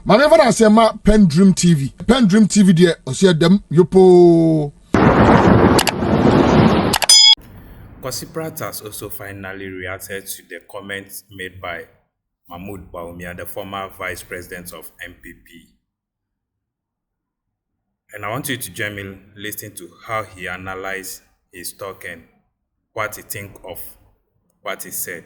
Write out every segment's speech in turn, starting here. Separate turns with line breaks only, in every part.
Manever I say ma PENDREAM TV. PENDREAM TV there, osia dem yopo.
Pratt has also finally reacted to the comments made by Bawumaia, the former vice president of MPP. And I want you to join me listening to how he analyzed his talk and what he think of what he said.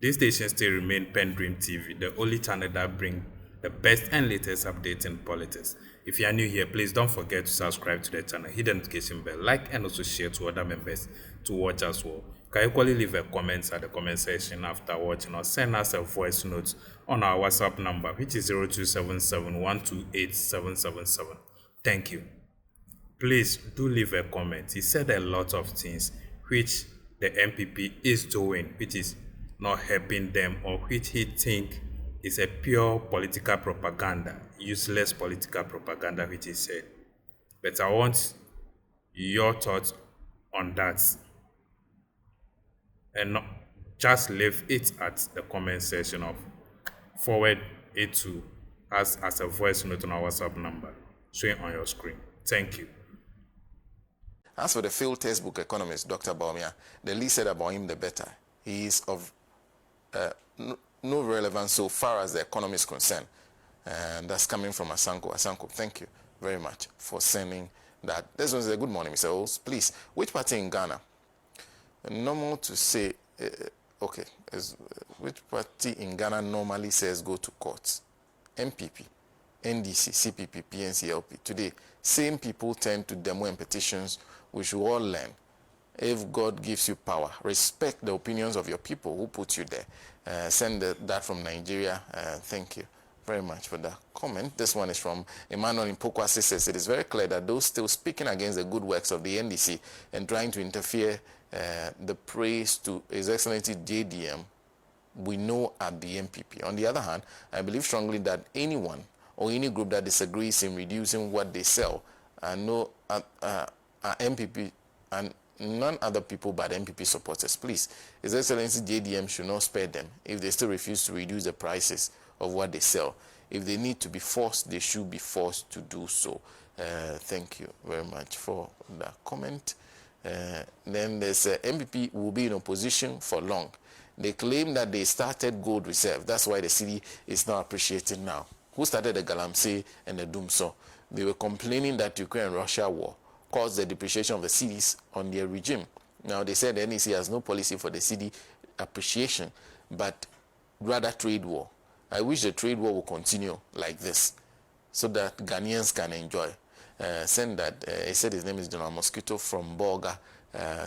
This station still remains PENDREAM TV, the only channel that brings the best and latest updates in politics. If you are new here, please don't forget to subscribe to the channel, hit the notification bell, like and also share to other members to watch as well. You can equally leave a comment at the comment section after watching or send us a voice note on our WhatsApp number, which is 0277128777. Thank you. Please do leave a comment. He said a lot of things which the MPP is doing, which is not helping them, or which he think is a pure political propaganda, useless political propaganda, which he said. But I want your thoughts on that. And not just leave it at the comment section of forward it to us as a voice note on our WhatsApp number showing on your screen. Thank you.
As for the field textbook economist, Dr. Bawumaia, the least said about him, the better. He is of no relevance so far as the economy is concerned. And that's coming from Asanko. Asanko, thank you very much for sending that. This one's a good morning, Mr. Ols. Please, which party in Ghana? Normal to say, which party in Ghana normally says go to courts? MPP, NDC, CPP, PNC, LP. Today, same people tend to demo and petitions. We should all learn. If God gives you power, respect the opinions of your people who put you there. Send that from Nigeria. Thank you very much for that comment. This one is from Emmanuel in Kwesi. Says it is very clear that those still speaking against the good works of the NDC and trying to interfere the praise to His Excellency JDM, we know at the MPP. On the other hand, I believe strongly that anyone or any group that disagrees in reducing what they sell are MPP and none other people but MPP supporters. Please, His Excellency JDM should not spare them if they still refuse to reduce the prices of what they sell. If they need to be forced, they should be forced to do so. Thank you very much for that comment. Then there's MPP will be in opposition for long. They claim that they started gold reserve. That's why the city is not appreciated now. Who started the Galamsey and the Dumso? They were complaining that Ukraine and Russia war caused the depreciation of the cities on their regime. Now they said the NEC has no policy for the city appreciation, but rather trade war. I wish the trade war will continue like this so that Ghanaians can enjoy. Send that. He said his name is Donald Mosquito from Bolga.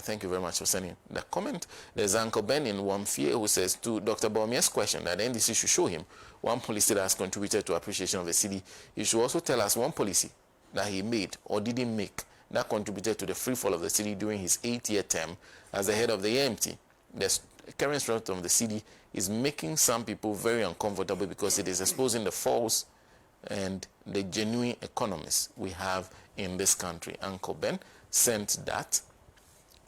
Thank you very much for sending the comment. There's Uncle Ben in Wamfie who says to Dr. Bawumia's question that the NDC should show him one policy that has contributed to appreciation of the city. He should also tell us one policy that he made or didn't make that contributed to the free fall of the city during his 8-year term as the head of the AMT. The current strength of the city is making some people very uncomfortable because it is exposing the false and the genuine economists we have in this country. Uncle Ben sent that.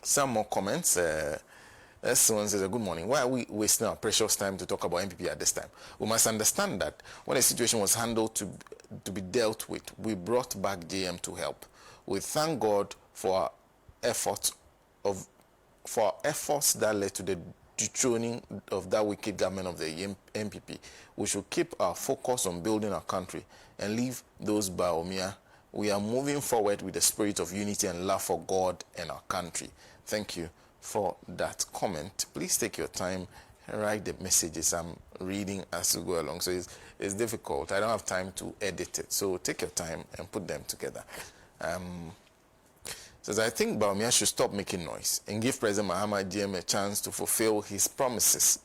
Some more comments. This one says, good morning. Why are we wasting our precious time to talk about MPP at this time? We must understand that when the situation was handled to be dealt with, we brought back JM to help. We thank God for our efforts that led to the dethroning of that wicked government of the MPP. We should keep our focus on building our country and leave those Bawumaia. We are moving forward with the spirit of unity and love for God and our country. Thank you for that comment. Please take your time and write the messages I'm reading as we go along. So it's difficult. I don't have time to edit it. So take your time and put them together. Says, I think Bawumaia should stop making noise and give President Mahama GM a chance to fulfill his promises.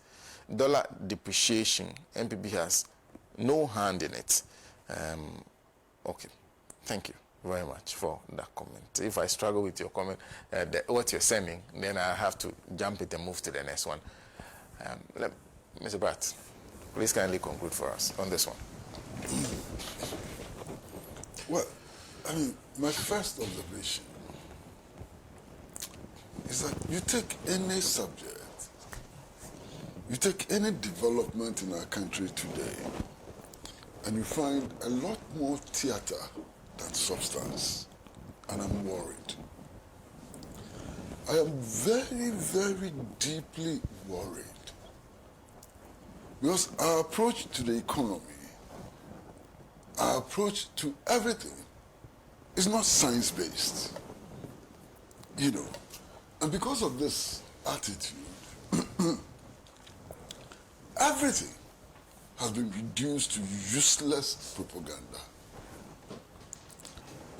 Dollar depreciation, MPP has no hand in it. Okay, thank you very much for that comment. If I struggle with your comment, what you're sending, then I have to jump it and move to the next one. Mr. Pratt, please kindly conclude for us on this one.
Well, I mean, my first observation is that you take any subject, you take any development in our country today, and you find a lot more theater than substance, and I'm worried. I am very, very deeply worried because our approach to the economy, our approach to everything is not science-based, you know. And because of this attitude, everything has been reduced to useless propaganda.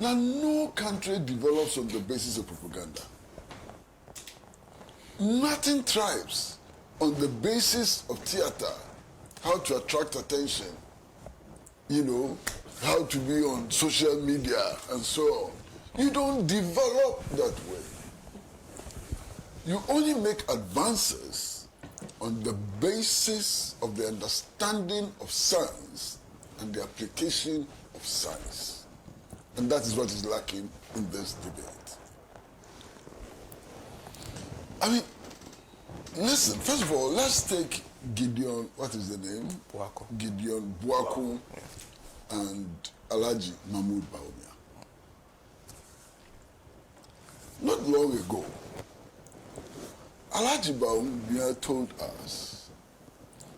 Now, no country develops on the basis of propaganda. Nothing thrives on the basis of theater, how to attract attention, you know, how to be on social media and so on. You don't develop that way. You only make advances on the basis of the understanding of science and the application of science. And that is what is lacking in this debate. I mean, listen, first of all, let's take Gideon, what is the name?
Buaku.
Gideon Buaku and Alhaji Bawumaia. Not long ago, Alhaji Bawumaia told us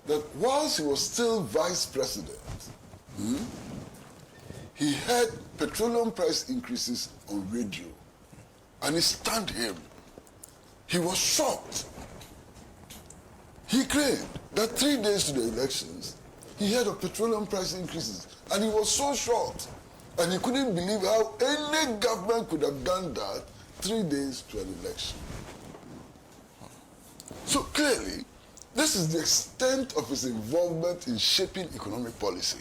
that whilst he was still vice president, he heard petroleum price increases on radio, and it stunned him. He was shocked. He claimed that 3 days to the elections, he heard of petroleum price increases, and he was so shocked, and he couldn't believe how any government could have done that 3 days to an election. So clearly, this is the extent of his involvement in shaping economic policy.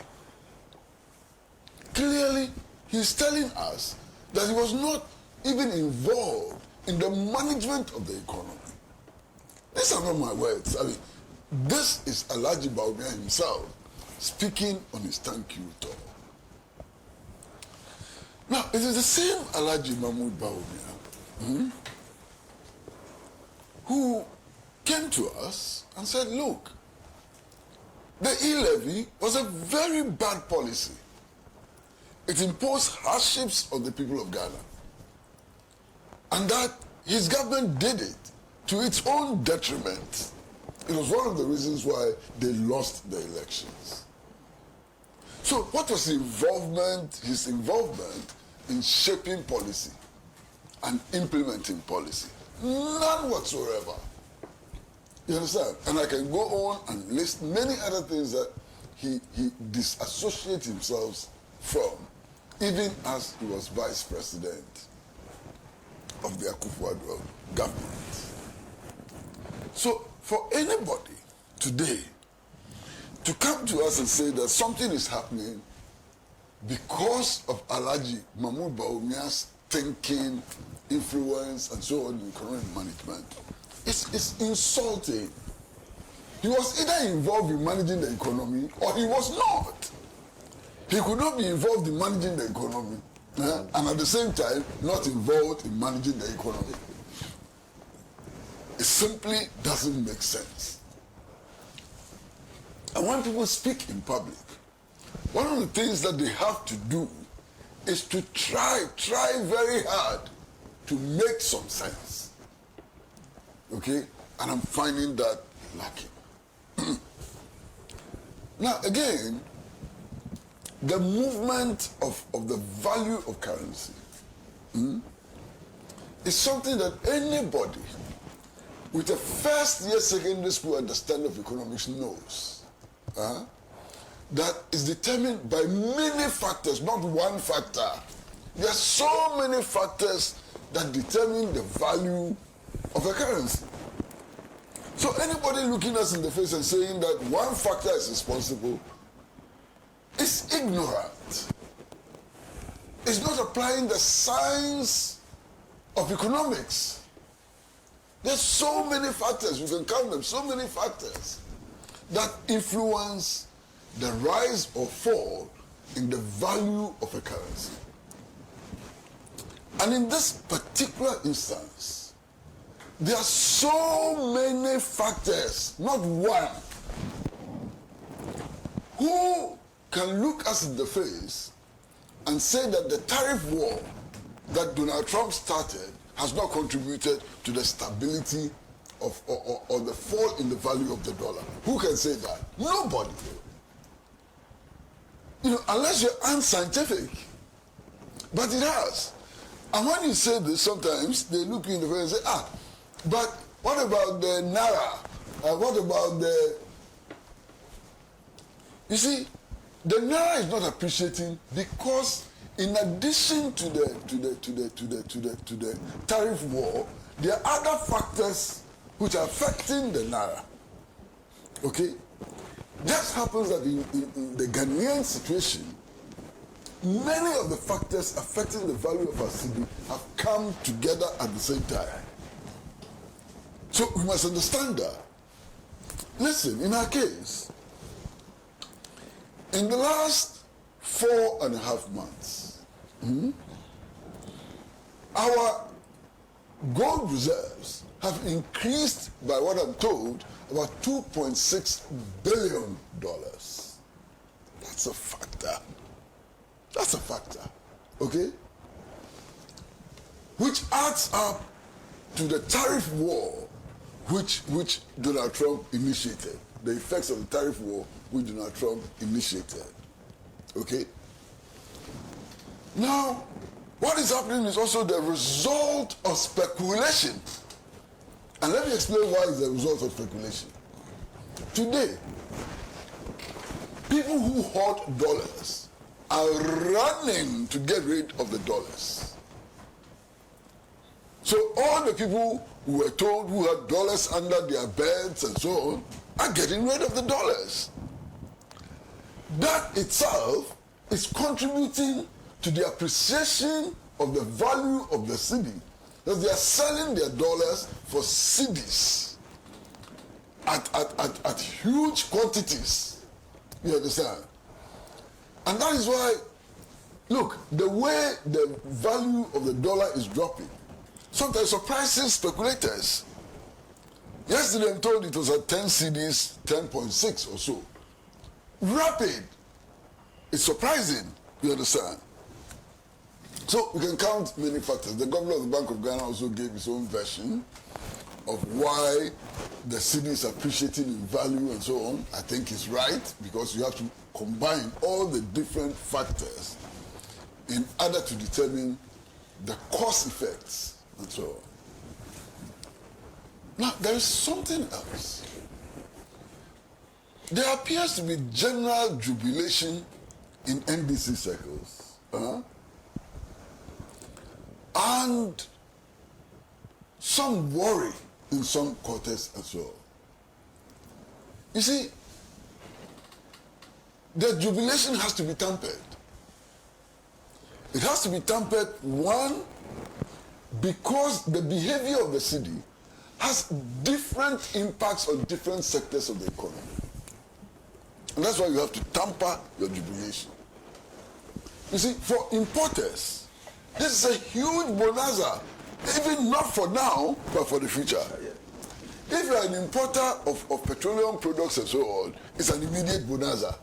Clearly, he's telling us that he was not even involved in the management of the economy. These are not my words. I mean, this is Alhaji Bawumaia himself speaking on his thank you tour. Now, it is the same Alhaji Bawumaia who came to us and said, look, the e-levy was a very bad policy. It imposed hardships on the people of Ghana. And that his government did it to its own detriment. It was one of the reasons why they lost the elections. So what was his involvement in shaping policy and implementing policy? None whatsoever. You understand? And I can go on and list many other things that he disassociates himself from, even as he was vice president of the Akufo-Addo government. So for anybody today to come to us and say that something is happening because of Alhaji Bawumaia's thinking, influence, and so on in economic management, it's insulting. He was either involved in managing the economy or he was not. He could not be involved in managing the economy and at the same time not involved in managing the economy. It simply doesn't make sense. And when people speak in public, one of the things that they have to do is to try very hard to make some sense. Okay? And I'm finding that lacking. Now, again, the movement of the value of currency is something that anybody with a first year secondary school understanding of economics knows. That is determined by many factors, not one factor. There are so many factors that determine the value of a currency. So anybody looking us in the face and saying that one factor is responsible is ignorant. It's not applying the science of economics. There's so many factors, you can count them, so many factors that influence the rise or fall in the value of a currency. And in this particular instance, there are so many factors, not one. Who can look us in the face and say that the tariff war that Donald Trump started has not contributed to the stability of or the fall in the value of the dollar. Who can say that? Nobody. You know, unless you're unscientific. But it has. And when you say this, sometimes they look you in the face and say, but what about the Naira? What about the... You see, the Naira is not appreciating because in addition to the tariff war, there are other factors which are affecting the Naira. Okay? Just happens that in the Ghanaian situation, many of the factors affecting the value of our city have come together at the same time. So we must understand that. Listen, in our case, in the last 4.5 months, our gold reserves have increased by what I'm told about $2.6 billion. That's a factor. That's a factor, okay? Which adds up to the tariff war which Donald Trump initiated. The effects of the tariff war which Donald Trump initiated, okay? Now, what is happening is also the result of speculation. And let me explain why it's the result of speculation. Today, people who hoard dollars are running to get rid of the dollars. So all the people who were told who had dollars under their beds and so on are getting rid of the dollars. That itself is contributing to the appreciation of the value of the city, because they are selling their dollars for cedis at huge quantities. You understand? And that is why, look, the way the value of the dollar is dropping sometimes surprises speculators. Yesterday I'm told it was at 10 cedis, 10.6 or so. Rapid. It's surprising, you understand? So we can count many factors. The governor of the Bank of Ghana also gave his own version of why the cedi is appreciating in value and so on. I think he's right, because you have to combine all the different factors in order to determine the cost effects and so on. Now, there is something else. There appears to be general jubilation in NDC circles. And some worry in some quarters as well. You see, the jubilation has to be tempered. It has to be tempered, one, because the behavior of the city has different impacts on different sectors of the economy. And that's why you have to temper your jubilation. You see, for importers, this is a huge bonanza, even not for now, but for the future. If you're an importer of petroleum products and so on, it's an immediate bonanza.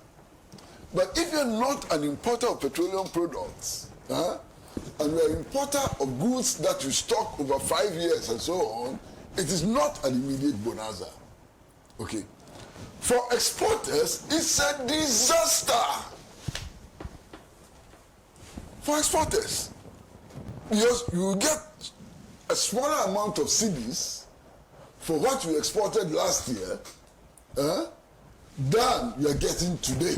But if you're not an importer of petroleum products, and you're an importer of goods that you stock over 5 years and so on, it is not an immediate bonanza. Okay. For exporters, it's a disaster. For exporters. Because you get a smaller amount of cedis for what you exported last year than you are getting today.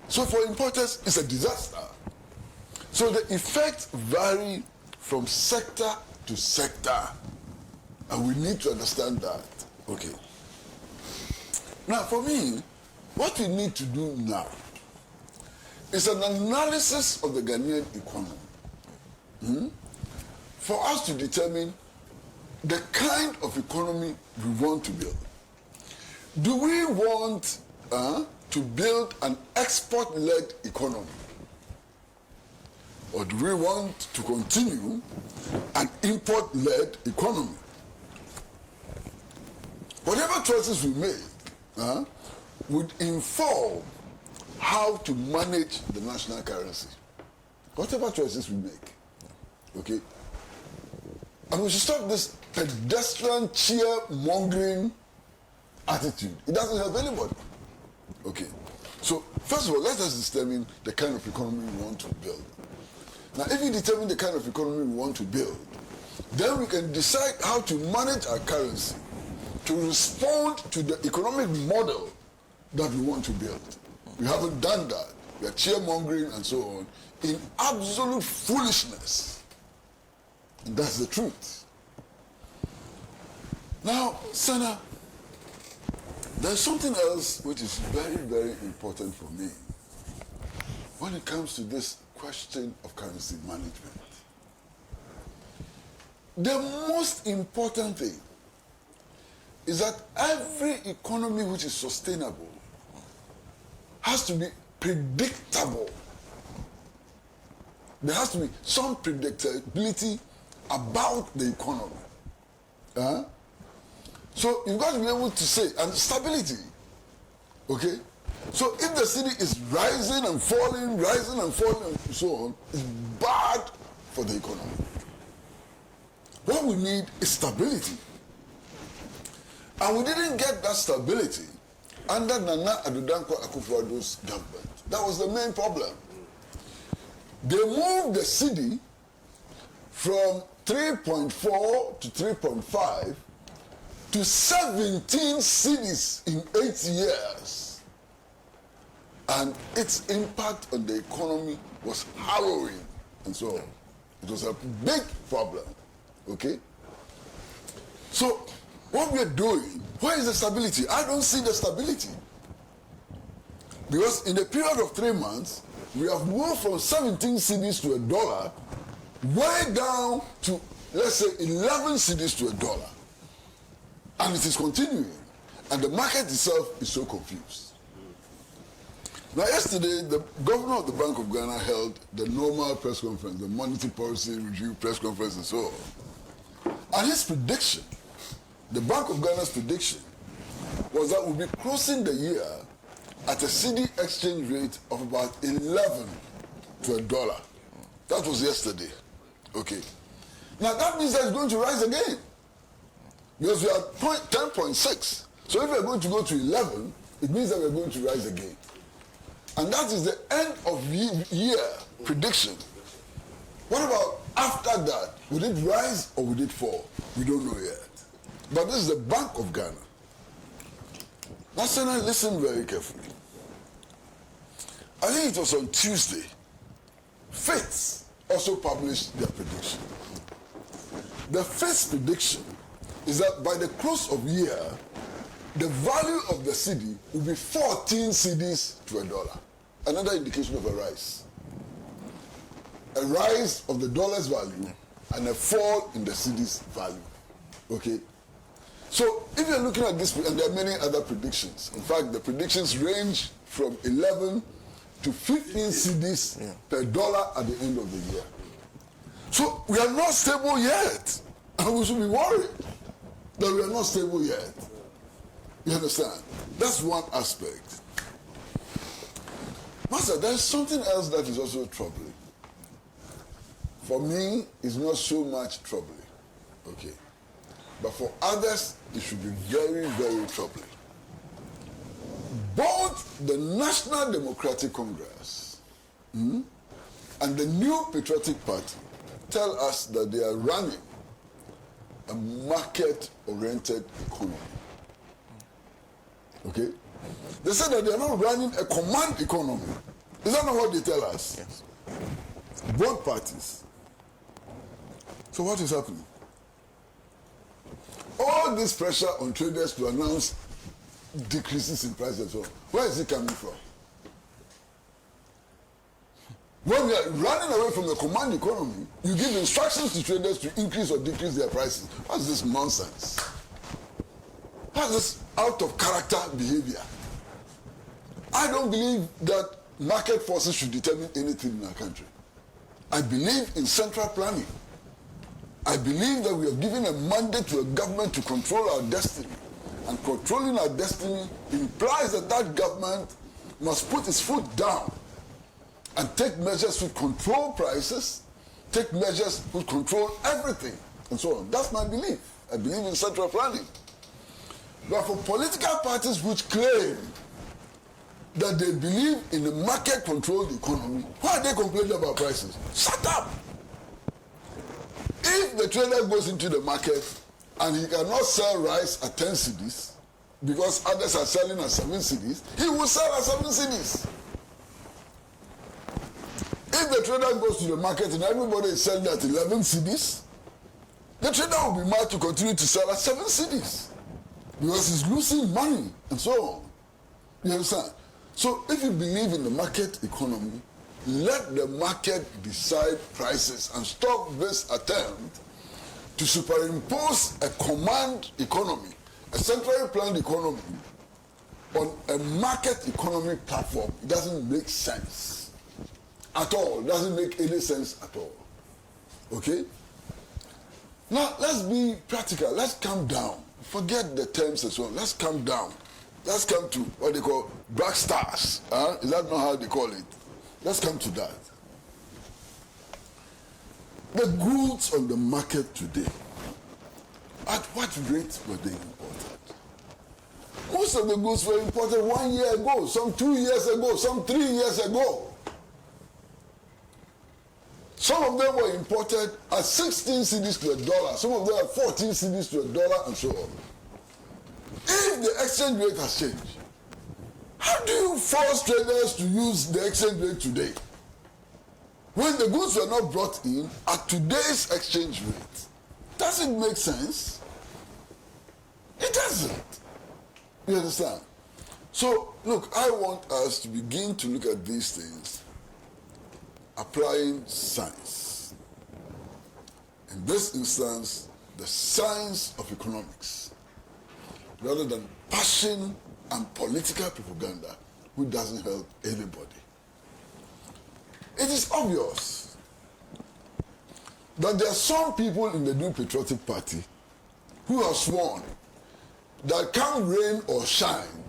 So for importers, it's a disaster. So the effects vary from sector to sector. And we need to understand that. Okay. Now, for me, what we need to do now is an analysis of the Ghanaian economy for us to determine the kind of economy we want to build. Do we want to build an export-led economy? Or do we want to continue an import-led economy? Whatever choices we make would inform how to manage the national currency. Whatever choices we make, okay? And we should stop this pedestrian cheer-mongering attitude. It doesn't help anybody. Okay. So, first of all, let us determine the kind of economy we want to build. Now, if we determine the kind of economy we want to build, then we can decide how to manage our currency to respond to the economic model that we want to build. We haven't done that. We are cheer-mongering and so on in absolute foolishness. And that's the truth. Now, Senator, there's something else which is very, very important for me when it comes to this question of currency management. The most important thing is that every economy which is sustainable has to be predictable. There has to be some predictability about the economy. So you've got to be able to say, and stability, okay? So if the city is rising and falling, and so on, it's bad for the economy. What we need is stability. And we didn't get that stability under Nana Addo Dankwa Akufo-Addo's government. That was the main problem. They moved the city from 3.4 to 3.5 to 17 cities in 8 years. And its impact on the economy was harrowing and so on. It was a big problem, okay? So, what we're doing, where is the stability? I don't see the stability. Because in a period of 3 months, we have moved from 17 cities to $1, way down to, let's say, 11 cities to $1. And it is continuing. And the market itself is so confused. Now, yesterday, the governor of the Bank of Ghana held the normal press conference, the monetary policy review press conference and so on. And his prediction, the Bank of Ghana's prediction, was that we'll be closing the year at a cedi exchange rate of about 11 to $1. That was yesterday. Okay. Now, that means that it's going to rise again. Because we are 10.6. So if we're going to go to 11, it means that we're going to rise again. And that is the end of year prediction. What about after that? Would it rise or would it fall? We don't know yet. But this is the Bank of Ghana. Now, Senator, listen very carefully. I think it was on Tuesday, FITS also published their prediction. The FITS prediction is that by the close of year, the value of the cedi will be 14 cedis to $1. Another indication of a rise. A rise of the dollar's value and a fall in the cedi's value. Okay? So if you're looking at this, and there are many other predictions. In fact, the predictions range from 11 to 15 cedis per dollar at the end of the year. So we are not stable yet. And we should be worried that we are not stable yet. You understand? That's one aspect. Master, there's something else that is also troubling. For me, it's not so much troubling. Okay. But for others, it should be very, very troubling. Both the National Democratic Congress and the New Patriotic Party tell us that they are running a market-oriented economy. Okay? They say that they are not running a command economy. Is that not what they tell us?
Yes.
Both parties. So what is happening? All this pressure on traders to announce decreases in prices, so where is it coming from? When we are running away from the command economy, you give instructions to traders to increase or decrease their prices. What's this nonsense? What's this out of character behavior? I don't believe that market forces should determine anything in our country. I believe in central planning. I believe that we are giving a mandate to a government to control our destiny. And controlling our destiny implies that that government must put its foot down and take measures to control prices, take measures to control everything, and so on. That's my belief. I believe in central planning. But for political parties which claim that they believe in a market-controlled economy, why are they complaining about prices? Shut up! If the trader goes into the market and he cannot sell rice at 10 cedis because others are selling at 7 cedis, he will sell at 7 cedis. If the trader goes to the market and everybody is selling at 11 cedis, the trader will be mad to continue to sell at 7 cedis because he's losing money and so on. You understand? So if you believe in the market economy, let the market decide prices and stop this attempt to superimpose a command economy, a centrally planned economy, on a market economy platform. It doesn't make sense at all. It doesn't make any sense at all. Okay? Now, let's be practical. Let's calm down. Forget the terms and so on. Let's calm down. Let's come to what they call black stars. Is that not how they call it? Let's come to that. The goods on the market today, at what rate were they imported? Most of the goods were imported 1 year ago, some 2 years ago, some 3 years ago. Some of them were imported at 16 cedis to a dollar, some of them at 14 cedis to a dollar, and so on. If the exchange rate has changed, how do you force traders to use the exchange rate today when the goods were not brought in at today's exchange rate? Does it make sense? It doesn't. You understand? So, look, I want us to begin to look at these things applying science. In this instance, the science of economics, rather than passion and political propaganda, which doesn't help anybody. It is obvious that there are some people in the New Patriotic Party who have sworn that come rain or shine,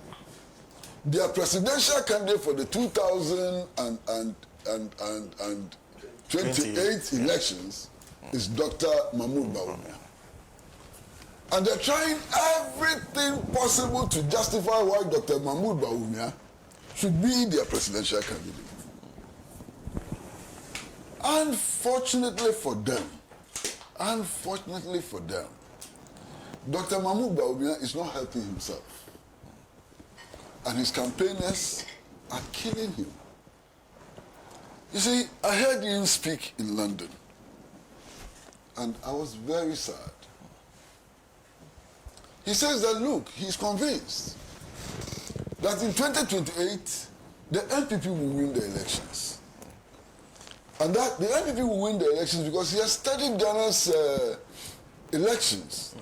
their presidential candidate for the 2028 elections is Dr. Mahmoud Bawumaia. And they're trying everything possible to justify why Dr. Mahmoud Bawumaia should be their presidential candidate. Unfortunately for them, Dr. Mahmoud Bawumaia is not helping himself. And his campaigners are killing him. You see, I heard him speak in London, and I was very sad. He says that, look, he's convinced that in 2028, the NPP will win the elections. And that the NPP will win the elections because he has studied Ghana's elections.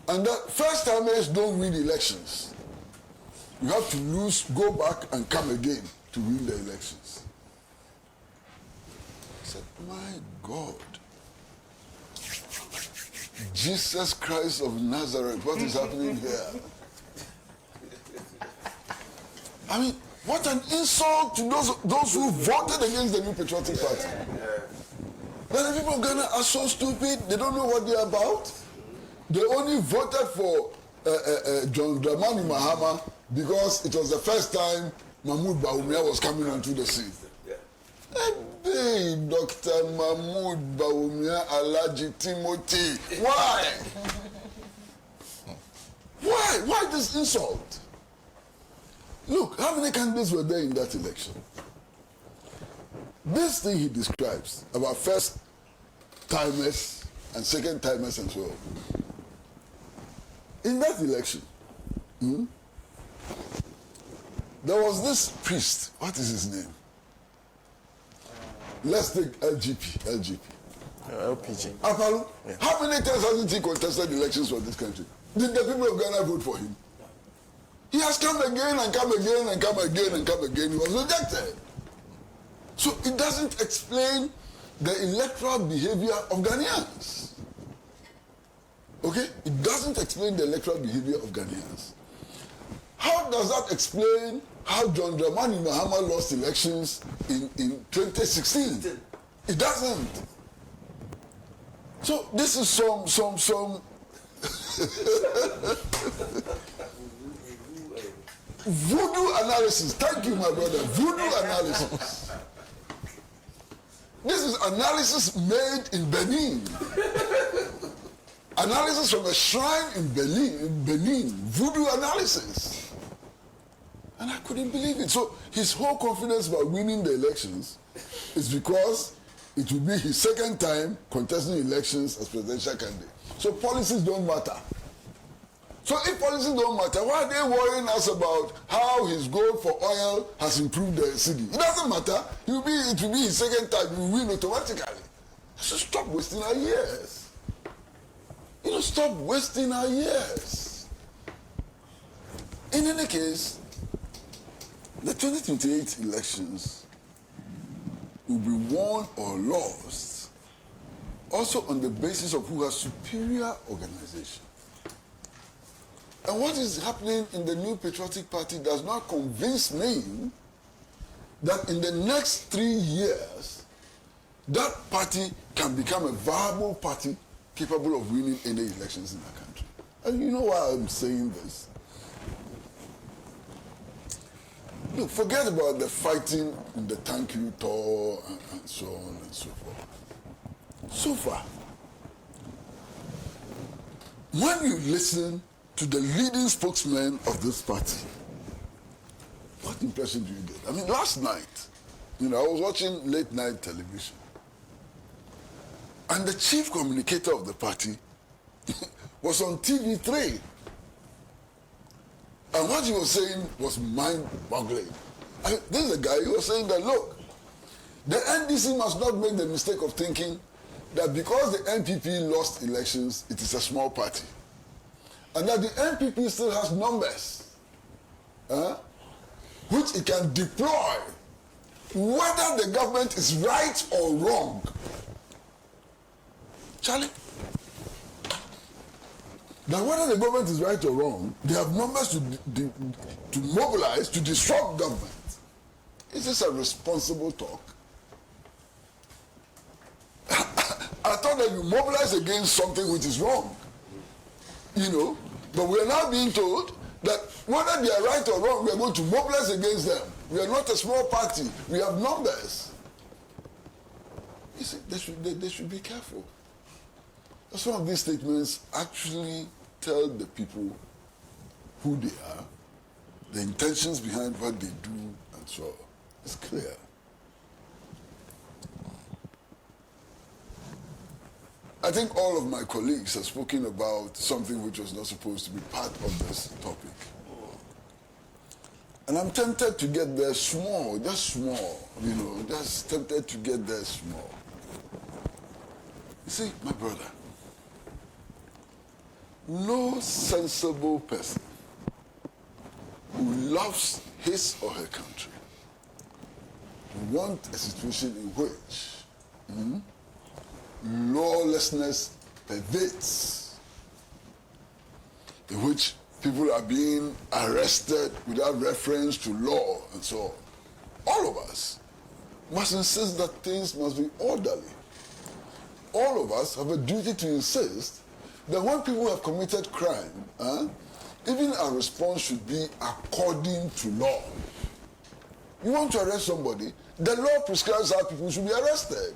And that first-timers don't win elections. You have to lose, go back, and come again to win the elections. I said, my God. Jesus Christ of Nazareth, what is happening here? I mean, what an insult to those who voted against the New Patriotic Party. But the people of Ghana are so stupid, they don't know what they're about. They only voted for John Dramani Mahama because it was the first time Mahmoud Bawumaia was coming onto the scene. Hey, Dr. Mahmoud Bawumaia, Alhaji Timothy, why? Why this insult? Look, how many candidates were there in that election? This thing he describes about first-timers and second-timers and so on. In that election, there was this priest. What is his name? Let's take LPG. Apalu, yeah. How many times hasn't he contested elections for this country? Did the people of Ghana vote for him? He has come again and come again and come again and come again. He was rejected. So it doesn't explain the electoral behavior of Ghanaians. Okay? It doesn't explain the electoral behavior of Ghanaians. How does that explain how John Dramani Mahama lost elections in 2016. It doesn't. So this is some voodoo analysis. Thank you, my brother. Voodoo analysis. This is analysis made in Benin. Analysis from a shrine in Benin. Voodoo analysis. And I couldn't believe it. So his whole confidence about winning the elections is because it will be his second time contesting elections as presidential candidate. So policies don't matter. So if policies don't matter, why are they worrying us about how his goal for oil has improved the city? It doesn't matter. It will be his second time. He will win automatically. So stop wasting our years. Stop wasting our years. In any case, the 2028 elections will be won or lost also on the basis of who has superior organization. And what is happening in the New Patriotic Party does not convince me that in the next 3 years, that party can become a viable party capable of winning any elections in our country. And you know why I'm saying this? Look, forget about the fighting in the thank you tour and so on and so forth. So far, when you listen to the leading spokesman of this party, what impression do you get? I mean, last night, I was watching late night television, and the chief communicator of the party was on TV3. And what he was saying was mind-boggling. This is a guy who was saying that, look, the NDC must not make the mistake of thinking that because the NPP lost elections, it is a small party. And that the NPP still has numbers, which it can deploy, whether the government is right or wrong. Charlie? Now, whether the government is right or wrong, they have numbers to mobilize to disrupt government. Is this a responsible talk? I thought that you mobilize against something which is wrong. But we are now being told that whether they are right or wrong, we are going to mobilize against them. We are not a small party. We have numbers. You see, they should be careful. Some of these statements actually tell the people who they are, the intentions behind what they do, and so on. It's clear. I think all of my colleagues have spoken about something which was not supposed to be part of this topic. And I'm tempted to get there small, just small, just tempted to get there small. You see, my brother, no sensible person who loves his or her country wants a situation in which lawlessness pervades, in which people are being arrested without reference to law and so on. All of us must insist that things must be orderly. All of us have a duty to insist that when people have committed crime, even our response should be according to law. You want to arrest somebody, the law prescribes how people should be arrested.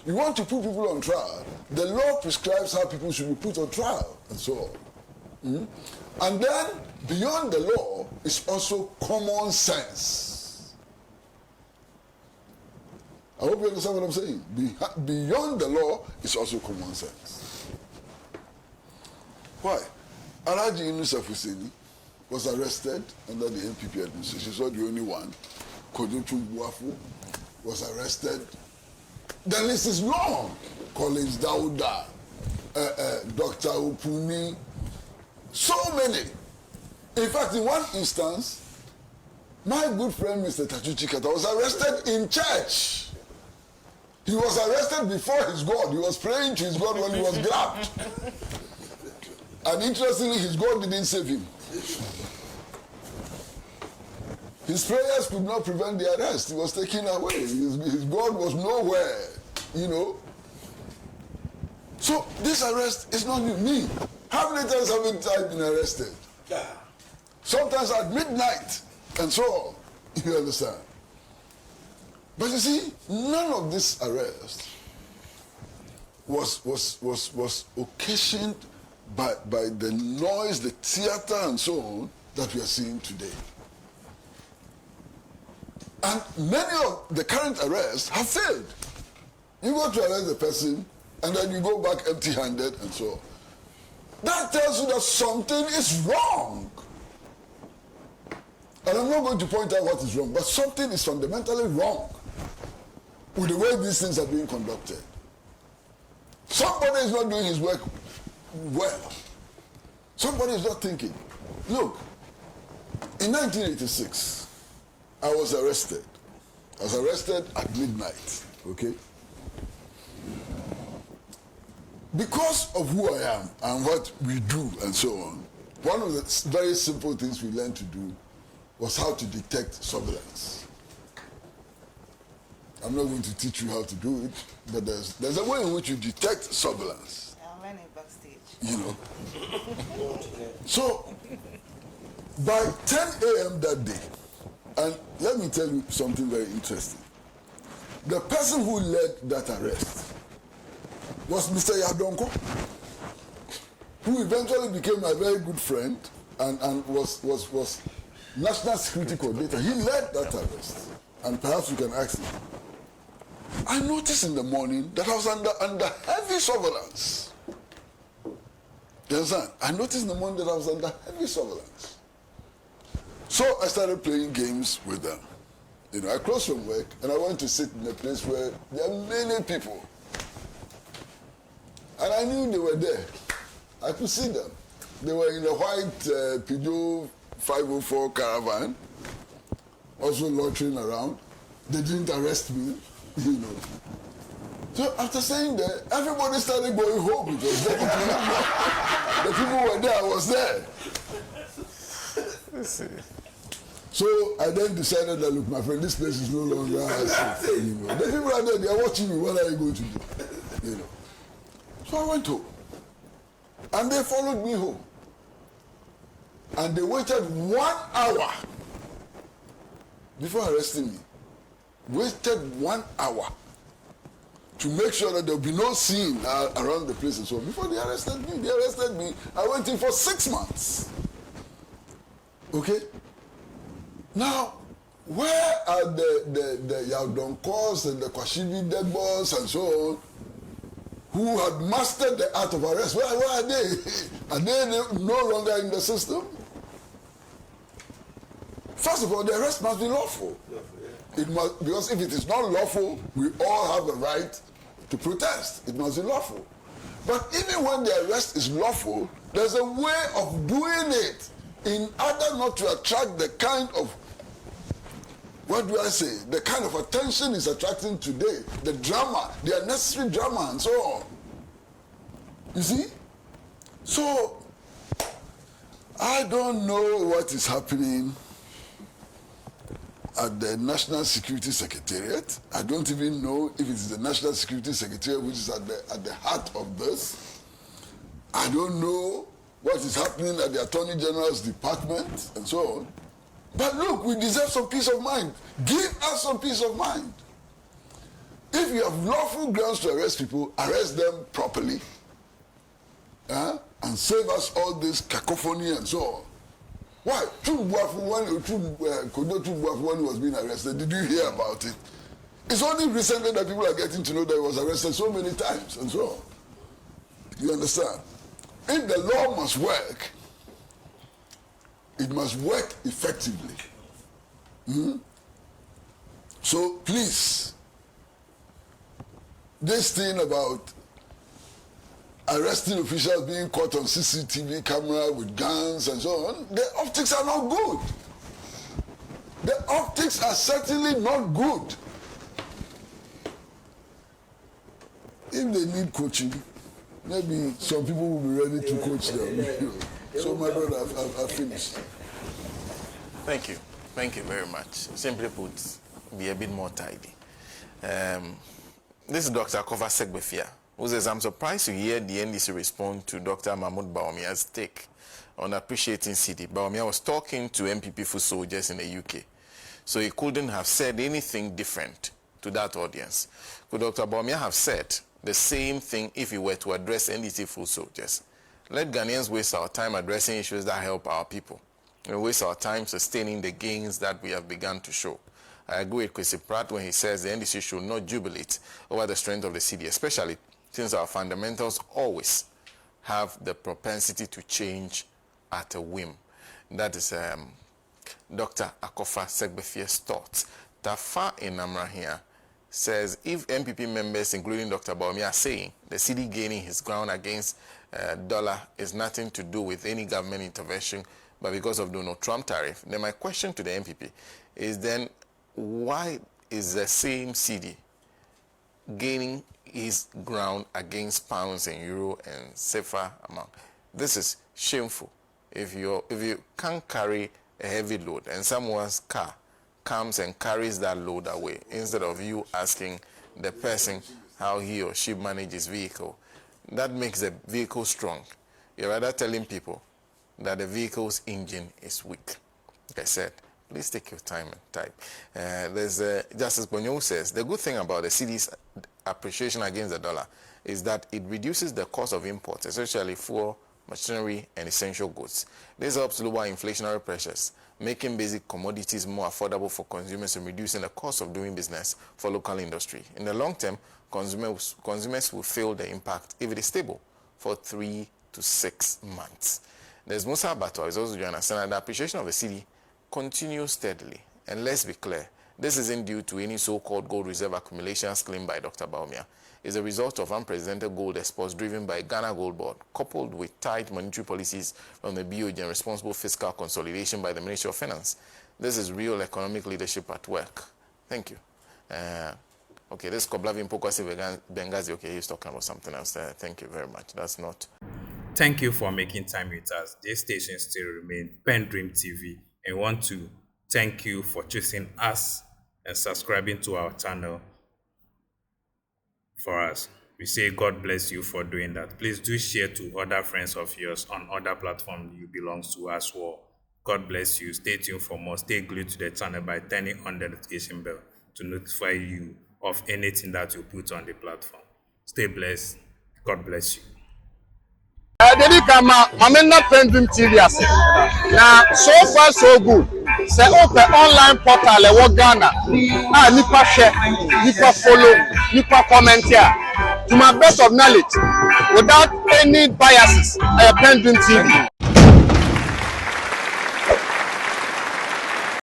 You want to put people on trial, the law prescribes how people should be put on trial, and so on. And then, beyond the law, is also common sense. I hope you understand what I'm saying. Beyond the law is also common sense. Why? Alhaji Usėlėss was arrested under the NPP administration. He's not the only one. Kojotu Buafu was arrested. The list is long. Collins Dauda, Dr. Upuni, so many. In fact, in one instance, my good friend Mr. Tachuchi Kata was arrested in church. He was arrested before his God. He was praying to his God when he was grabbed. And interestingly, his God didn't save him. His prayers could not prevent the arrest. He was taken away. His God was nowhere, you know. So this arrest is not me. How many times haven't I been arrested? Yeah. Sometimes at midnight and so on. You understand? But you see, none of this arrest was occasioned by the noise, the theater and so on that we are seeing today. And many of the current arrests have failed. You go to arrest the person and then you go back empty-handed and so on. That tells you that something is wrong. And I'm not going to point out what is wrong, but something is fundamentally wrong with the way these things are being conducted. Somebody is not doing his work well. Somebody is not thinking. Look, in 1986, I was arrested. I was arrested at midnight, okay? Because of who I am and what we do and so on, one of the very simple things we learned to do was how to detect surveillance. I'm not going to teach you how to do it, but there's a way in which you detect surveillance.
I'll learn it backstage.
You know. So, by 10 a.m. that day, and let me tell you something very interesting. The person who led that arrest was Mr. Yadonko, who eventually became my very good friend and was National Security Coordinator. He led that arrest, and perhaps you can ask him. I noticed in the morning that I was under heavy surveillance. You understand? I noticed in the morning that I was under heavy surveillance. So I started playing games with them. You know, I closed from work and I went to sit in a place where there are many people. And I knew they were there. I could see them. They were in a white Peugeot 504 caravan, also loitering around. They didn't arrest me, you know. So after saying that, everybody started going home because the people were there, I was there. So I then decided that, look, my friend, this place is no longer safe. You know. The people are there, they are watching me, what are you going to do? You know. So I went home. And they followed me home. And they waited 1 hour before arresting me. Waited 1 hour to make sure that there would be no scene around the place and so on. Before they arrested me. I went in for 6 months. Okay? Now, where are the Yaudonkos and the Kwashibi Degbos and so on, who had mastered the art of arrest? Where are they? Are they no longer in the system? First of all, the arrest must be lawful. It must, because if it is not lawful, we all have the right to protest. It must be lawful. But even when the arrest is lawful, there's a way of doing it in order not to attract the kind of, what do I say, the kind of attention is attracting today, the drama, the unnecessary drama and so on. You see? So, I don't know what is happening at the National Security Secretariat. I don't even know if it is the National Security Secretariat which is at the heart of this. I don't know what is happening at the Attorney General's department and so on. But look, we deserve some peace of mind. Give us some peace of mind. If you have lawful grounds to arrest people, arrest them properly. And save us all this cacophony and so on. Why? When he was being arrested, did you hear about it? It's only recently that people are getting to know that he was arrested so many times and so on. You understand? If the law must work, it must work effectively. So please, this thing about arresting officials being caught on CCTV camera with guns and so on, the optics are not good. The optics are certainly not good. If they need coaching, maybe some people will be ready to coach them. So my brother, I've finished.
Thank you. Thank you very much. Simply put, be a bit more tidy. This is Dr. Akova Segbefia, who says, I'm surprised to hear the NDC respond to Dr. Mahmoud Bawumia's take on appreciating CD. Bawumia was talking to MPP foot soldiers in the UK, so he couldn't have said anything different to that audience. Could Dr. Bawumia have said the same thing if he were to address NDC foot soldiers? Let Ghanaians waste our time addressing issues that help our people, and waste our time sustaining the gains that we have begun to show. I agree with Kwesi Pratt when he says the NDC should not jubilate over the strength of the CD, especially since our fundamentals always have the propensity to change at a whim. That is Dr. Akofa Segbefia's thoughts. Tafa Inamra here says, if MPP members, including Dr. Bawumia, are saying the CD gaining his ground against dollar is nothing to do with any government intervention, but because of Donald Trump tariff, then my question to the MPP is then, why is the same CD gaining his ground against pounds and euro and CFA amount? This is shameful. If you can't carry a heavy load and someone's car comes and carries that load away, instead of you asking the person how he or she manages vehicle, that makes the vehicle strong. You're rather telling people that the vehicle's engine is weak. Like I said, please take your time and type. There's Justice Bonyo says, the good thing about the CD's appreciation against the dollar is that it reduces the cost of imports, especially for machinery and essential goods. This helps lower inflationary pressures, making basic commodities more affordable for consumers and reducing the cost of doing business for local industry. In the long term, consumers will feel the impact if it is stable for 3 to 6 months. There's Musa Bato is also joining us, and the appreciation of the CD continues steadily. And let's be clear, this isn't due to any so-called gold reserve accumulations claimed by Dr. Bawumia. It's a result of unprecedented gold exports driven by Ghana Gold Board, coupled with tight monetary policies from the BOJ and responsible fiscal consolidation by the Ministry of Finance. This is real economic leadership at work. Thank you. Okay, this is Koblavin Pokwasi Bengazi. Okay, he's talking about something else there. Thank you very much. That's not.
Thank you for making time with us. This station still remains PENDREAM TV, and we want to thank you for choosing us and subscribing to our channel for us. We say God bless you for doing that. Please do share to other friends of yours on other platforms you belong to as well. God bless you. Stay tuned for more. Stay glued to the channel by turning on the notification bell to notify you of anything that you put on the platform. Stay blessed. God bless you.
PENDREAM TV now, so far so good. Say open online portal e wo Ghana. Nipa share, nipa follow, nipa comment here. To my best of knowledge, without any biases, PENDREAM TV.